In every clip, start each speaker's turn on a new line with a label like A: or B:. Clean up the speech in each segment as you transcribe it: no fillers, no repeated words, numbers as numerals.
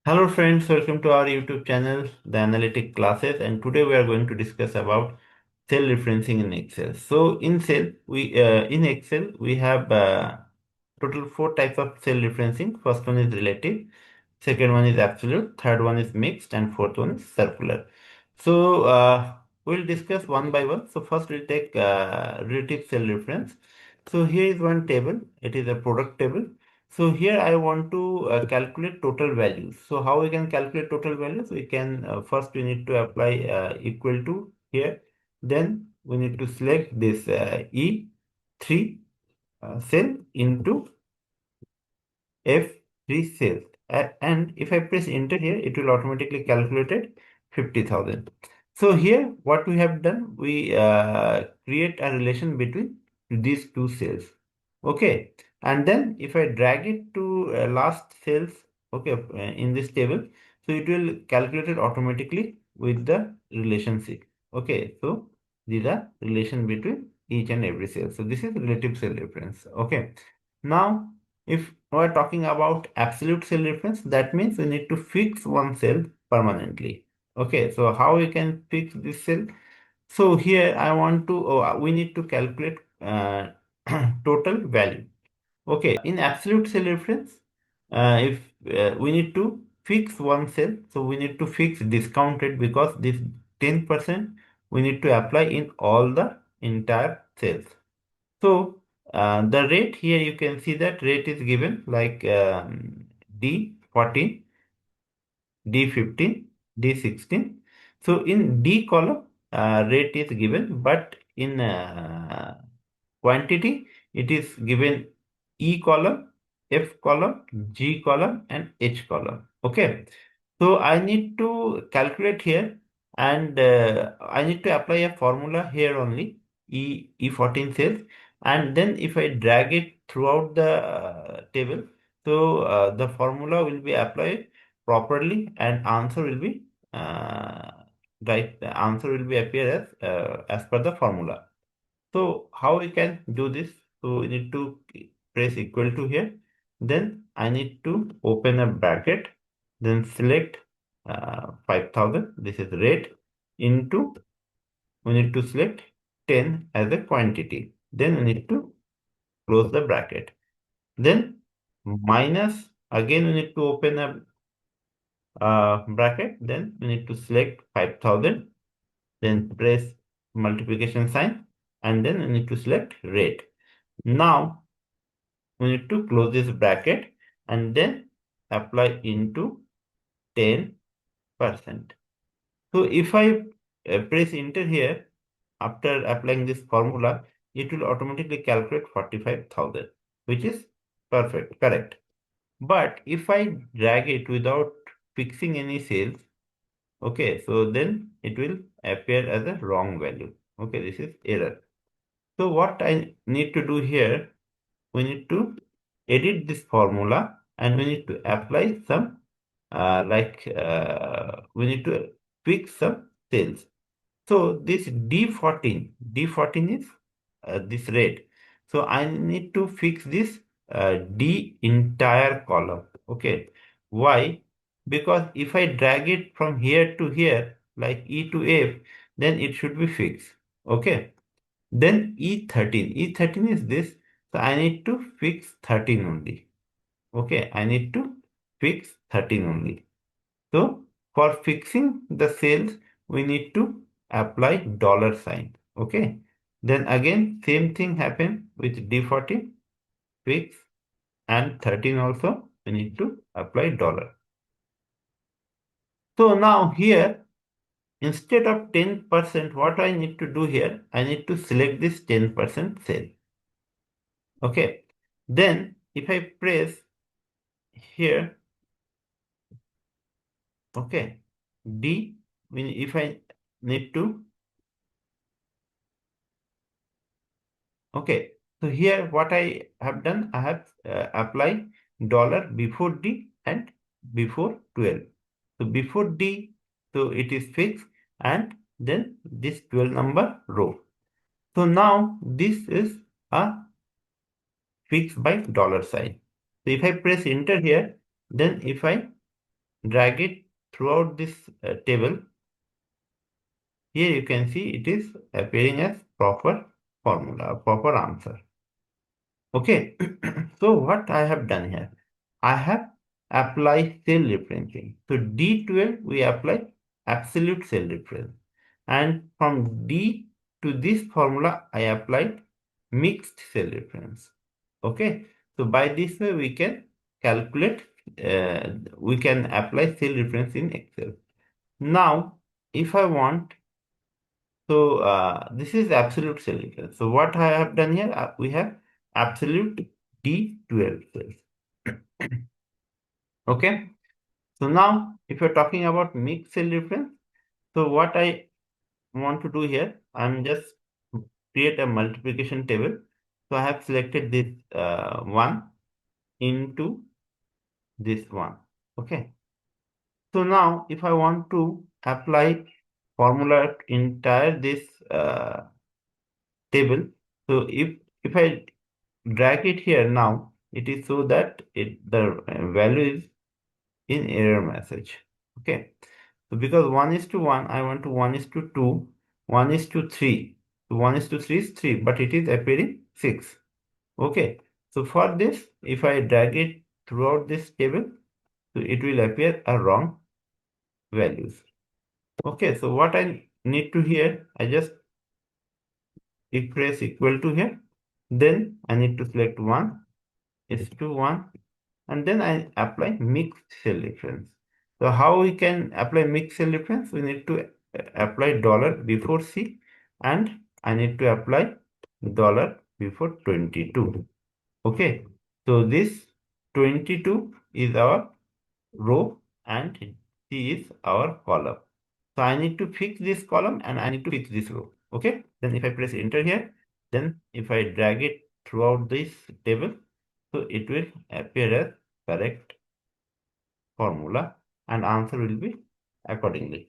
A: Hello friends, welcome to our YouTube channel, The Analytic Classes, and today we are going to discuss about cell referencing in Excel. So in Excel we have total four types of cell referencing. First one is relative, second one is absolute, third one is mixed, and fourth one is circular. So we'll discuss one by one. So first we'll take relative cell reference. So here is one table. It is a product table. So here I want to calculate total values. So how we can calculate total values? We can first we need to apply equal to here. Then we need to select this E3 cell into F3 cells. And if I press enter here, it will automatically calculate it 50,000. So here what we have done, we create a relation between these two cells. Okay. And then if I drag it to last cells, okay, in this table, so it will calculate it automatically with the relationship. Okay. So these are relation between each and every cell. So this is relative cell reference. Okay. Now, if we're talking about absolute cell reference, that means we need to fix one cell permanently. Okay, so how we can fix this cell? So here I want to, we need to calculate total value. Okay, in absolute cell reference, if we need to fix one cell, so we need to fix discounted because this 10% we need to apply in all the entire cells. So the rate here, you can see that rate is given like D14, D15, D16. So in D column, rate is given, but in quantity, it is given E column, F column, G column, and H column. Okay. So I need to calculate here and I need to apply a formula here only, E14 cells, and then if I drag it throughout the table, so the formula will be applied properly and answer will be uh, right. The answer will be appear as per the formula. So how we can do this? So we need to press equal to here. Then I need to open a bracket. Then select 5,000. This is rate into, we need to select 10 as a quantity. Then we need to close the bracket. Then minus, again we need to open a bracket. Then we need to select 5,000. Then press multiplication sign. And then we need to select rate. Now we need to close this bracket and then apply into 10%. So if I press enter here, after applying this formula, it will automatically calculate 45,000, which is perfect, correct. But if I drag it without fixing any cells, okay, so then it will appear as a wrong value. Okay, this is error. So what I need to do here, we need to edit this formula and we need to apply some we need to fix some cells. So this D14 is this rate. So I need to fix this D entire column. Okay. Why? Because if I drag it from here to here, like E to F, then it should be fixed. Okay. Then E13 is this. So I need to fix 13 only. Okay, I need to fix 13 only. So for fixing the cells, we need to apply dollar sign. Okay. Then again, same thing happen with D14, fix, and 13 also, we need to apply dollar. So now here, instead of 10%, what I need to do here, I need to select this 10% cell. Okay. Then if I press here, okay, D, if I need to, okay, so here what I have done, I have applied dollar before D and before 12. So before D, so it is fixed and then this 12 number row. So now this is a fixed by dollar sign. So if I press enter here, then if I drag it throughout this table, here you can see it is appearing as proper formula, proper answer. Okay, so what I have done here, I have applied cell referencing. So D12 we apply absolute cell reference, and from D to this formula I applied mixed cell reference. Okay, so by this way we can calculate, we can apply cell reference in Excel. Now, if I want, so this is absolute cell reference. So what I have done here, we have absolute D12 cells. Okay. So now, if you're talking about mixed cell reference, so what I want to do here, I'm just create a multiplication table. So I have selected this one into this one. Okay. So now, if I want to apply formula entire this table, so if I drag it here now, it is so that the value is in error message. Okay, so because 1 is to 1, I want to 1 is to 2, 1 is to 3. So 1 is to 3 is 3, but it is appearing 6. Okay, so for this, if I drag it throughout this table, so it will appear a wrong values. Okay, so what I need to here, I just press equal to here, then I need to select 1 is to 1, and then I apply mixed cell reference. So how we can apply mixed cell reference? We need to apply dollar before C, and I need to apply dollar before 22. Okay, so this 22 is our row and C is our column. So I need to fix this column and I need to fix this row. Okay, then if I press enter here, then if I drag it throughout this table, so it will appear as correct formula and answer will be accordingly.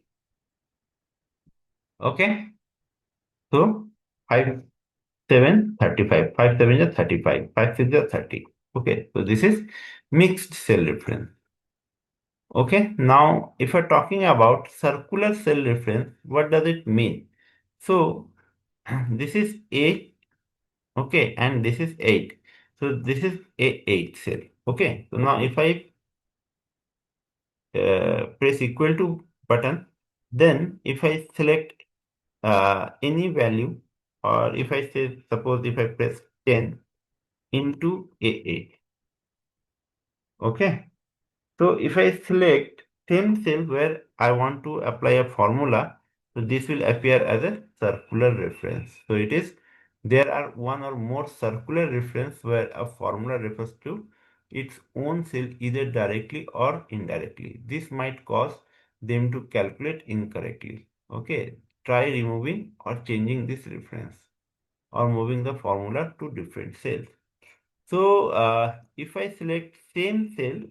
A: Okay, so 5, 7, 35, 5, 7 is 35, 5, 6 is 30. Okay, so this is mixed cell reference. Okay, now if we're talking about circular cell reference, what does it mean? So this is A, okay, and this is 8. So this is a 8 cell. Okay, so now if I press equal to button, then if I select any value, or if I say, suppose if I press 10 into A8, okay. So if I select same cell where I want to apply a formula, so this will appear as a circular reference. So it is, there are one or more circular reference where a formula refers to its own cell either directly or indirectly. This might cause them to calculate incorrectly. Okay, try removing or changing this reference or moving the formula to different cells. So if I select same cell,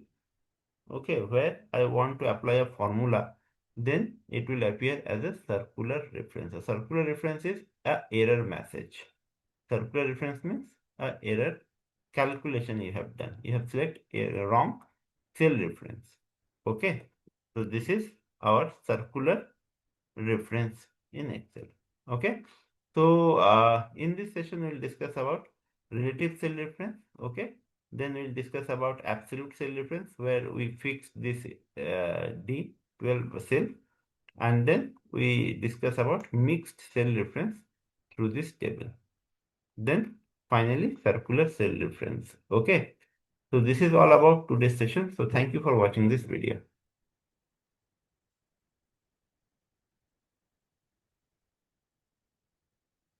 A: okay, where I want to apply a formula, then it will appear as a circular reference. A circular reference is a error message. Circular reference means a error calculation you have done. You have select a wrong cell reference. Okay, so this is our circular reference in Excel. Okay, so in this session we'll discuss about relative cell reference. Okay, then we'll discuss about absolute cell reference where we fix this D12 cell, and then we discuss about mixed cell reference through this table. Then finally circular cell reference. Okay, so this is all about today's session. So thank you for watching this video.